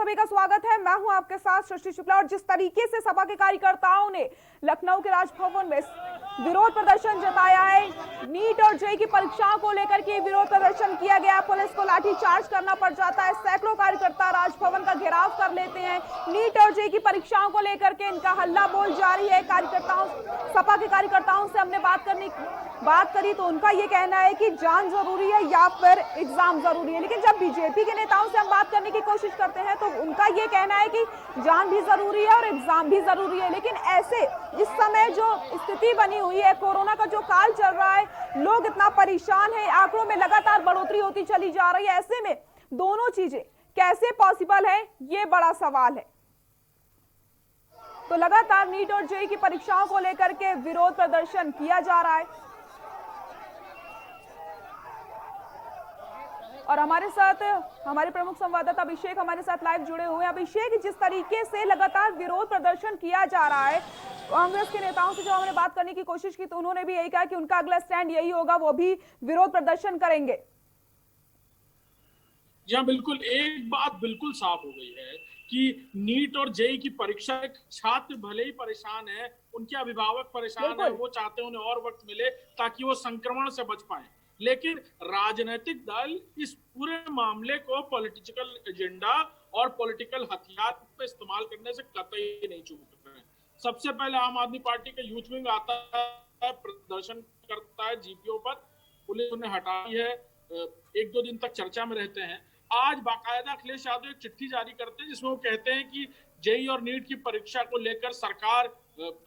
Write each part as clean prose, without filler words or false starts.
सभी का स्वागत है। मैं हूं आपके साथ सृष्टि शुक्ला। और जिस तरीके से सपा के कार्यकर्ताओं ने लखनऊ के राजभवन में विरोध प्रदर्शन जताया है, नीट और जेईई की परीक्षाओं को लेकर के विरोध प्रदर्शन किया गया, पुलिस को लाठीचार्ज करना पड़ जाता है, सैकड़ों कार्यकर्ता राजभवन का घेराव कर लेते हैं। नीट और जेईई की परीक्षाओं को लेकर के इनका हल्ला बोल जारी है। कार्यकर्ताओं, सपा के कार्यकर्ताओं से हमने बात करी तो उनका ये कहना है कि जान जरूरी है या फिर एग्जाम जरूरी है। लेकिन जब बीजेपी के नेताओं से हम बात करने की कोशिश करते हैं तो उनका ये कहना है कि जान भी जरूरी है और एग्जाम भी जरूरी है। लेकिन ऐसे इस समय जो स्थिति बनी हुई है, कोरोना का जो काल चल रहा है, लोग इतना परेशान है, आंकड़ों में लगातार बढ़ोतरी होती चली जा रही है, ऐसे में दोनों चीजें कैसे पॉसिबल है, ये बड़ा सवाल है। तो लगातार नीट और जेईई की परीक्षाओं को लेकर के विरोध प्रदर्शन किया जा रहा है। और हमारे साथ हमारे प्रमुख संवाददाता अभिषेक हमारे साथ लाइव जुड़े हुए हैं। अभिषेक, जिस तरीके से लगातार विरोध प्रदर्शन किया जा रहा है, कांग्रेस के नेताओं से जब हमने बात करने की कोशिश की तो उन्होंने भी यही कहा कि उनका अगला स्टैंड यही होगा, वो भी विरोध प्रदर्शन करेंगे। जी हाँ, बिल्कुल। एक बात बिल्कुल साफ हो गई है कि नीट और जेईई की परीक्षा, छात्र भले ही परेशान है, उनके अभिभावक परेशान है, वो चाहते हैं उन्हें और वक्त मिले ताकि वो संक्रमण से बच पाए। लेकिन राजनीतिक दल इस पूरे मामले को पॉलिटिकल एजेंडा और पॉलिटिकल हथियार पे इस्तेमाल करने से कतई नहीं चूक रहे हैं। सबसे पहले आम आदमी पार्टी का यूथ विंग आता है, प्रदर्शन करता है जीपीओ पर, पुलिस उन्हें हटाई है, एक दो दिन तक चर्चा में रहते हैं। आज बाकायदा अखिलेश यादव एक चिट्ठी जारी करते हैं जिसमें वो कहते हैं कि जेईई और नीट की परीक्षा को लेकर सरकार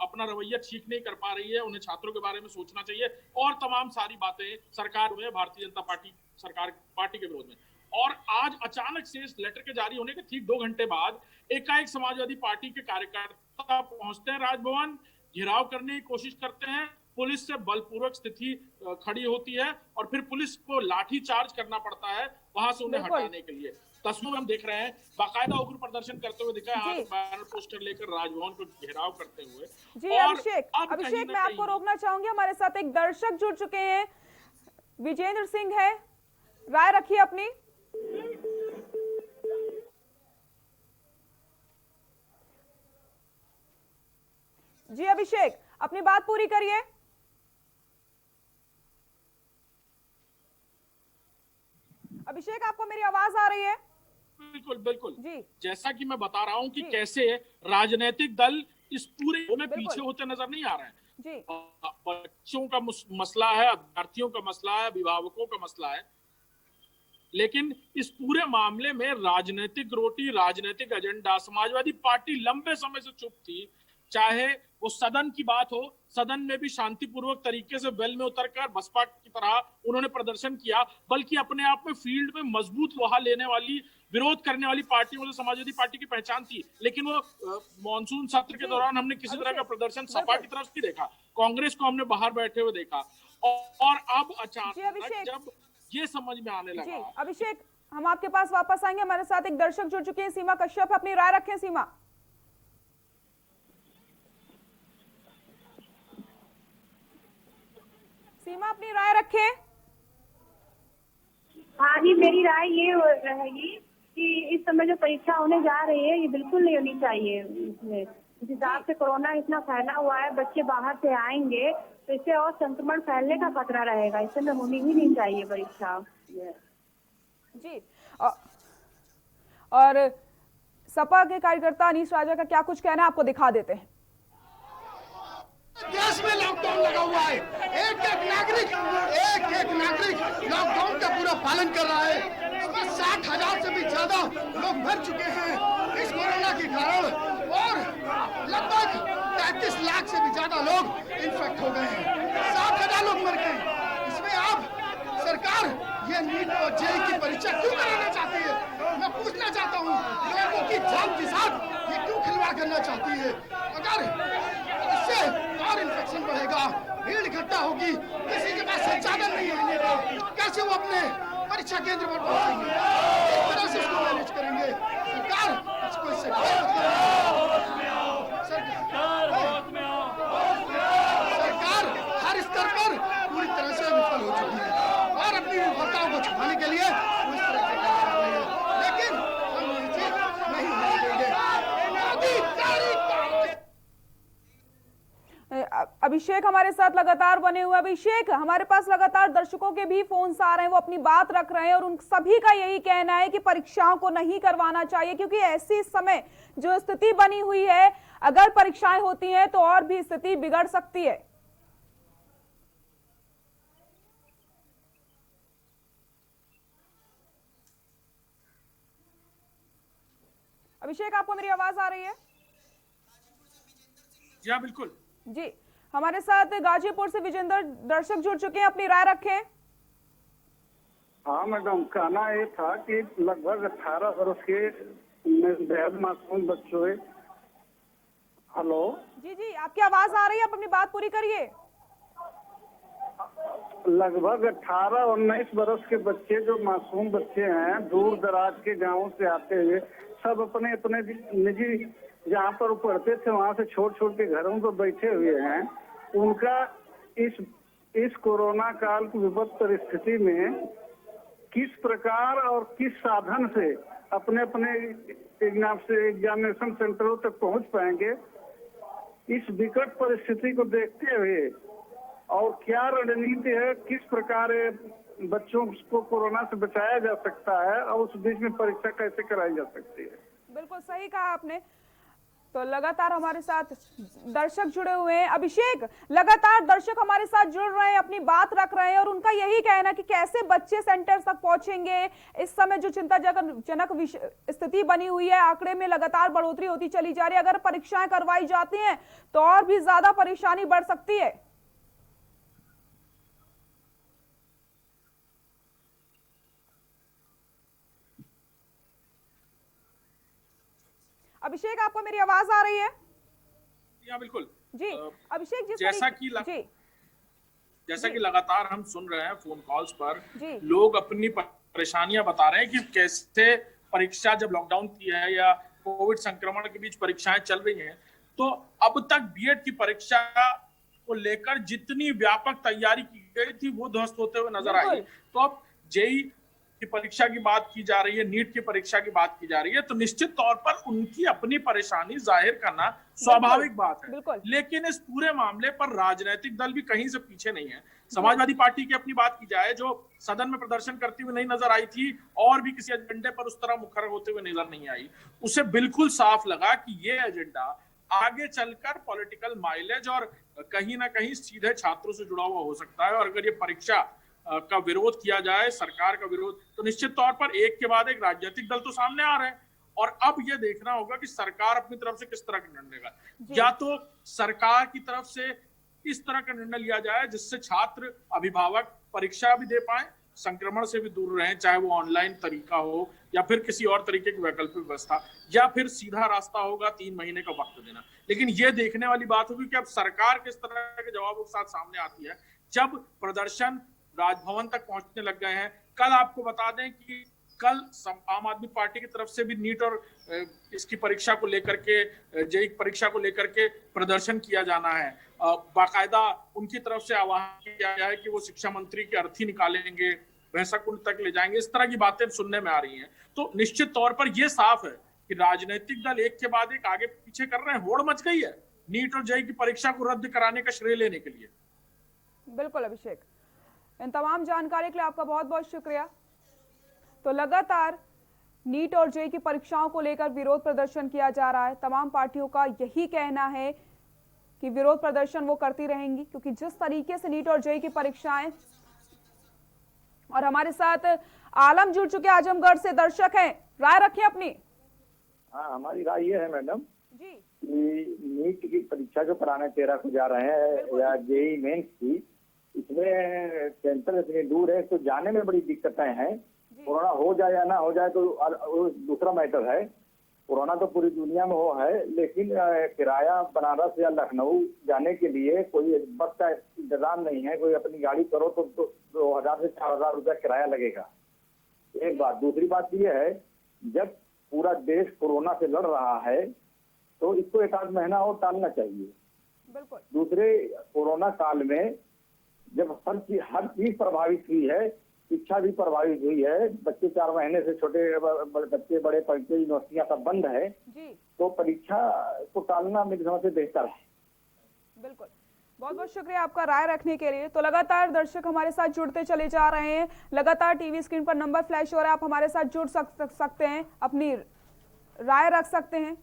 अपना रवैया ठीक नहीं कर पा रही है, उन्हें छात्रों के बारे में सोचना चाहिए और तमाम सारी बातें सरकार में, भारतीय जनता पार्टी सरकार पार्टी के विरोध में। और आज अचानक से इस लेटर के जारी होने के ठीक 2 घंटे बाद एकाएक समाजवादी पार्टी के कार्यकर्ता पहुंचते हैं राजभवन, घेराव करने की कोशिश करते हैं, पुलिस से बलपूर्वक स्थिति खड़ी होती है और फिर पुलिस को लाठी चार्ज करना पड़ता है वहां से उन्हें हटाने के लिए। तस्वीर हम देख रहे हैं, बाकायदा उग्र प्रदर्शन करते हुए दिखा है, बैनर पोस्टर लेकर राजभवन को घेराव करते हुए। जी अभिषेक, मैं आपको रोकना चाहूंगी, हमारे साथ एक दर्शक जुड़ चुके हैं, विजेंद्र सिंह है, राय रखिए अपनी। जी अभिषेक, अपनी बात पूरी करिए। अभिषेक, आपको मेरी आवाज आ रही है? बिल्कुल बिल्कुल जी। जैसा कि मैं बता रहा हूं कि कैसे राजनीतिक दल इस पूरे में पीछे होते नजर नहीं आ रहे हैं। जी। बच्चों का मसला है, अभ्यर्थियों का मसला है, अभिभावकों का मसला है, लेकिन इस पूरे मामले में राजनीतिक रोटी, राजनीतिक एजेंडा, समाजवादी पार्टी लंबे समय से चुप थी। चाहे वो सदन की बात हो, सदन में भी शांतिपूर्वक तरीके से वेल में उतरकर बसपा की तरह उन्होंने प्रदर्शन किया, बल्कि अपने आप में फील्ड में मजबूत लोहा लेने वाली, विरोध करने वाली पार्टियों से समाजवादी पार्टी की पहचान थी। लेकिन वो मॉनसून सत्र के दौरान हमने किसी तरह का प्रदर्शन सपा की तरफ नहीं देखा, कांग्रेस को हमने बाहर बैठे हुए देखा। और अब अचानक जब ये समझ में आने लगा। अभिषेक, हम आपके पास वापस आएंगे, हमारे साथ एक दर्शक जुड़ चुके हैं, सीमा कश्यप, अपनी राय रखें। सीमा अपनी राय रखें। हाँ जी, मेरी राय ये रहेगी कि इस समय जो परीक्षा होने जा रही है ये बिल्कुल नहीं होनी चाहिए। इसमें इस हिसाब से कोरोना इतना फैला हुआ है, बच्चे बाहर से आएंगे तो इससे और संक्रमण फैलने का खतरा रहेगा। इस समय होनी ही नहीं चाहिए परीक्षा। जी। और सपा के कार्यकर्ता अनीश राजा का क्या कुछ कहना है, आपको दिखा देते हैं। देश में लॉकडाउन लगा हुआ है, एक एक नागरिक लॉकडाउन का पूरा पालन कर रहा है। इसमें 60,000 से भी ज्यादा लोग मर चुके हैं इस कोरोना के कारण और लगभग 33 लाख से भी ज्यादा लोग इन्फेक्ट हो गए हैं, 60,000 लोग मर गए। इसमें अब सरकार ये नीट और जेईई की परीक्षा क्यों कराना चाहती है? मैं पूछना चाहता हूँ, लोगों की जान के साथ ये क्यों खिलवाड़ करना चाहती है? अगर इससे और इन्फेक्शन बढ़ेगा, भीड़ इकट्ठा होगी, किसी के पास संसाधन नहीं है, कैसे वो अपने परीक्षा केंद्र पर पहुंचेंगे? किस तरह से इसको मैनेज करेंगे? सरकार इसको इससे सरकार हर स्तर पर पूरी तरह से विफल हो चुकी है और अपनी विफलताओं को छुपाने के लिए उस तरह से कर रही है। लेकिन हम ये चीज नहीं अभिषेक हमारे साथ लगातार बने हुए। अभिषेक, हमारे पास लगातार दर्शकों के भी फोन आ रहे हैं, वो अपनी बात रख रहे हैं और उन सभी का यही कहना है कि परीक्षाओं को नहीं करवाना चाहिए, क्योंकि ऐसी इस समय जो स्थिति बनी हुई है, अगर परीक्षाएं होती हैं तो और भी स्थिति बिगड़ सकती है। अभिषेक, आपको मेरी आवाज आ रही है? जी हाँ, बिल्कुल जी। हमारे साथ गाजीपुर से विजेंद्र दर्शक जुड़ चुके हैं, अपनी राय रखें। हाँ मैडम, कहना ये था कि लगभग 18 वर्ष के बेहद मासूम बच्चों। हेलो जी जी, आपकी आवाज आ रही है, आप अपनी बात पूरी करिए। लगभग 18-19 वर्ष के बच्चे, जो मासूम बच्चे हैं, दूर दराज के गांवों से आते हुए, सब अपने अपने निजी जहाँ पर वो पढ़ते थे वहाँ से छोड़ छोड़ के घरों पर बैठे हुए हैं। उनका इस कोरोना काल की विपद परिस्थिति में किस प्रकार और किस साधन से अपने अपने एग्जामिनेशन सेंटरों तक पहुंच पाएंगे, इस विकट परिस्थिति को देखते हुए और क्या रणनीति है, किस प्रकार बच्चों को कोरोना से बचाया जा सकता है और उस बीच में परीक्षा कैसे कराई जा सकती है। बिल्कुल सही कहा आपने। तो लगातार हमारे साथ दर्शक जुड़े हुए हैं। अभिषेक, लगातार दर्शक हमारे साथ जुड़ रहे हैं, अपनी बात रख रहे हैं और उनका यही कहना है कि कैसे बच्चे सेंटर तक पहुंचेंगे। इस समय जो चिंताजनक स्थिति बनी हुई है, आंकड़े में लगातार बढ़ोतरी होती चली जा रही है, अगर परीक्षाएं करवाई जाती हैं तो और भी ज्यादा परेशानी बढ़ सकती है। अभिषेक, आपको मेरी आवाज आ रही है? हाँ, बिल्कुल जी। अभिषेक, जैसा कि लगातार हम सुन रहे हैं फोन कॉल्स पर, जी। लोग अपनी परेशानियां बता रहे हैं कि कैसे परीक्षा, जब लॉकडाउन की है या कोविड संक्रमण के बीच परीक्षाएं चल रही हैं, तो अब तक बीएड की परीक्षा को लेकर जितनी व्यापक तैयारी की गई थी वो ध्वस्त होते हुए नजर आई। तो अब जेई की परीक्षा की बात की जा रही है, नीट की परीक्षा की बात की जा रही है, तो निश्चित तौर पर उनकी अपनी परेशानी जाहिर करना स्वाभाविक बात है। लेकिन इस पूरे मामले पर राजनीतिक दल भी कहीं से पीछे नहीं है। समाजवादी पार्टी की अपनी बात की जाए, जो सदन में प्रदर्शन करती हुई नहीं नजर आई थी और भी किसी एजेंडे पर उस तरह मुखर होते हुए नजर नहीं आई, उसे बिल्कुल साफ लगा कि ये एजेंडा आगे चलकर पॉलिटिकल माइलेज और कहीं ना कहीं सीधे छात्रों से जुड़ा हुआ हो सकता है। और अगर ये परीक्षा का विरोध किया जाए, सरकार का विरोध, तो निश्चित तौर पर एक के बाद एक राजनीतिक दल तो सामने आ रहे हैं। और अब ये देखना होगा कि सरकार अपनी तरफ से किस तरह का निर्णय लेगा। या तो सरकार की तरफ से इस तरह का निर्णय लिया जाए जिससे छात्र, अभिभावक परीक्षा भी दे पाए, संक्रमण से भी दूर रहें, चाहे वो ऑनलाइन तरीका हो या फिर किसी और तरीके की वैकल्पिक व्यवस्था, या फिर सीधा रास्ता होगा 3 महीने का वक्त देना। लेकिन ये देखने वाली बात होगी कि अब सरकार किस तरह के जवाबों के साथ सामने आती है, जब प्रदर्शन राजभवन तक पहुंचने लग गए हैं। कल आपको बता दें कि कल आम आदमी पार्टी की तरफ से भी नीट और इसकी परीक्षा को लेकर के, जेईई परीक्षा को लेकर के प्रदर्शन किया जाना है। बाकायदा उनकी तरफ से आह्वान किया गया है कि वो शिक्षा मंत्री की अर्थी निकालेंगे, भैंसा कुंड तक ले जाएंगे। इस तरह की बातें सुनने में आ रही हैं। तो निश्चित तौर पर यह साफ है कि राजनीतिक दल एक के बाद एक आगे पीछे कर रहे हैं। होड़ मच गई है नीट और जेईई की परीक्षा को रद्द कराने का श्रेय लेने के लिए। बिल्कुल अभिषेक, इन तमाम जानकारी के लिए आपका बहुत बहुत शुक्रिया। तो लगातार नीट और जेईई की परीक्षाओं को लेकर विरोध प्रदर्शन किया जा रहा है। तमाम पार्टियों का यही कहना है कि विरोध प्रदर्शन वो करती रहेंगी, क्योंकि जिस तरीके से नीट और जेईई की परीक्षाएं। और हमारे साथ आलम जुड़ चुके आजमगढ़ से दर्शक हैं, राय रखें अपनी। हाँ, हमारी राय ये है मैडम जी कि नीट की परीक्षा जो कराने 13 को जा रहे हैं या जेईई मेंस की, इसमें सेंटर इतनी दूर है तो जाने में बड़ी दिक्कतें हैं। कोरोना हो जाए या ना हो जाए तो दूसरा मैटर है। कोरोना तो पूरी दुनिया में हो है, लेकिन किराया बनारस या लखनऊ जाने के लिए कोई बस का इंतजाम नहीं है। कोई अपनी गाड़ी करो तो 2000 से 4000 रुपया किराया लगेगा। एक बात। दूसरी बात ये है, जब पूरा देश कोरोना से लड़ रहा है तो इसको 1 महीना और टालना चाहिए। बिल्कुल। दूसरे कोरोना काल में जब हर चीज प्रभावित हुई है, शिक्षा भी प्रभावित हुई है, बच्चे 4 महीने से छोटे बच्चे, बड़े पढ़ते, यूनिवर्सिटियां सब बंद है, जी। तो परीक्षा को टालना मेरी समझ से बेहतर है। बिल्कुल। बहुत बहुत शुक्रिया आपका राय रखने के लिए। तो लगातार दर्शक हमारे साथ जुड़ते चले जा रहे हैं, लगातार टीवी स्क्रीन पर नंबर फ्लैश हो रहा है, आप हमारे साथ जुड़ सकते हैं, अपनी राय रख सकते हैं।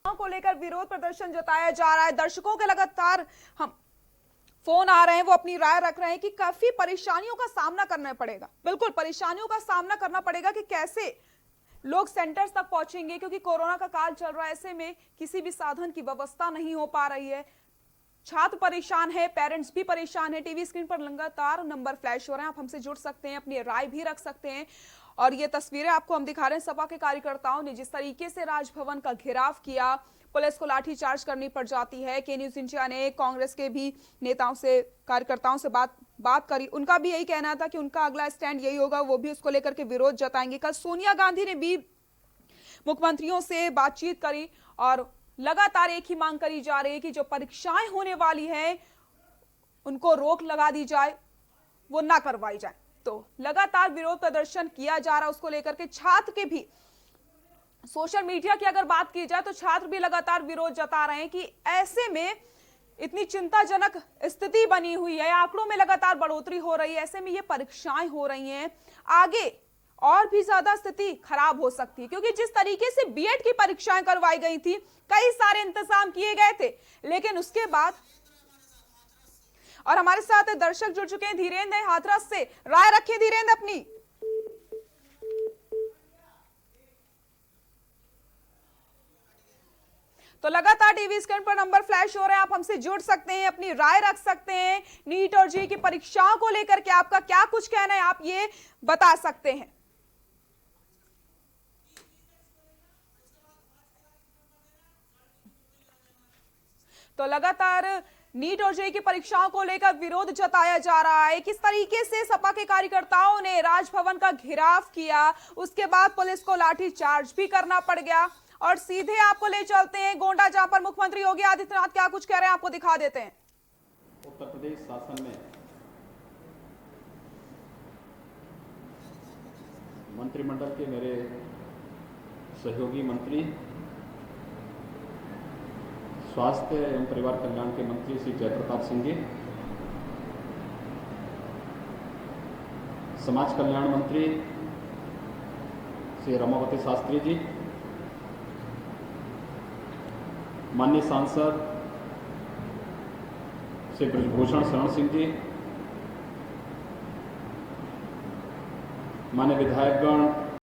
को लेकर विरोध प्रदर्शन जताया जा रहा है। दर्शकों के लगातार हम फोन आ रहे हैं, वो अपनी राय रख रहे हैं कि काफी परेशानियों का सामना करना पड़ेगा। बिल्कुल परेशानियों का सामना करना पड़ेगा कि कैसे लोग सेंटर्स तक पहुंचेंगे, क्योंकि कोरोना का काल चल रहा है, ऐसे में किसी भी साधन की व्यवस्था नहीं हो पा रही है। छात्र परेशान है, पेरेंट्स भी परेशान है। टीवी स्क्रीन पर लगातार नंबर फ्लैश हो रहे हैं, आप हमसे जुड़ सकते हैं, अपनी राय भी रख सकते हैं। और ये तस्वीरें आपको हम दिखा रहे हैं, सपा के कार्यकर्ताओं ने जिस तरीके से राजभवन का घेराव किया, पुलिस को लाठीचार्ज करनी पड़ जाती है। के न्यूज इंडिया ने कांग्रेस के भी नेताओं से, कार्यकर्ताओं से बात करी, उनका भी यही कहना था कि उनका अगला स्टैंड यही होगा, वो भी उसको लेकर के विरोध जताएंगे। कल सोनिया गांधी ने भी मुख्यमंत्रियों से बातचीत करी और लगातार एक ही मांग करी जा रही है कि जो परीक्षाएं होने वाली है उनको रोक लगा दी जाए, वो ना करवाई जाए। तो लगातार विरोध प्रदर्शन किया जा रहा है, उसको लेकर के छात्र के भी, सोशल मीडिया की अगर बात की जाए तो छात्र भी लगातार विरोध जता रहे हैं कि ऐसे में इतनी चिंताजनक स्थिति बनी हुई है, आंकड़ों में लगातार बढ़ोतरी हो रही है, ऐसे में ये परीक्षाएं हो रही हैं, आगे और भी ज्यादा स्थिति खराब हो सकती है। क्योंकि जिस तरीके से बीएड की परीक्षाएं करवाई गई थी, कई सारे इंतजाम किए गए थे, लेकिन उसके बाद, और हमारे साथ दर्शक जुड़ चुके हैं धीरेन्द्र हाथरस से, राय रखिए धीरेन्द्र अपनी। तो लगातार टीवी स्क्रीन पर नंबर फ्लैश हो रहे हैं, आप हमसे जुड़ सकते हैं, अपनी राय रख सकते हैं। नीट और जेईई की परीक्षाओं को लेकर के आपका क्या कुछ कहना है, आप ये बता सकते हैं। तो लगातार नीट और जेईई की परीक्षाओं को लेकर विरोध जताया जा रहा है। किस तरीके से सपा के कार्यकर्ताओं ने राजभवन का घेराव किया, उसके बाद पुलिस को लाठीचार्ज भी करना पड़ गया। और सीधे आपको ले चलते हैं गोंडा, जहां पर मुख्यमंत्री योगी आदित्यनाथ क्या कुछ कह रहे हैं, आपको दिखा देते हैं। उत्तर प्रदेश शासन में मंत्रिमंडल के मेरे सहयोगी मंत्री, स्वास्थ्य एवं परिवार कल्याण के मंत्री श्री जयप्रताप सिंह जी, समाज कल्याण मंत्री श्री रमावती शास्त्री जी, माननीय सांसद श्री ब्रजभूषण शरण सिंह जी, माननीय विधायकगण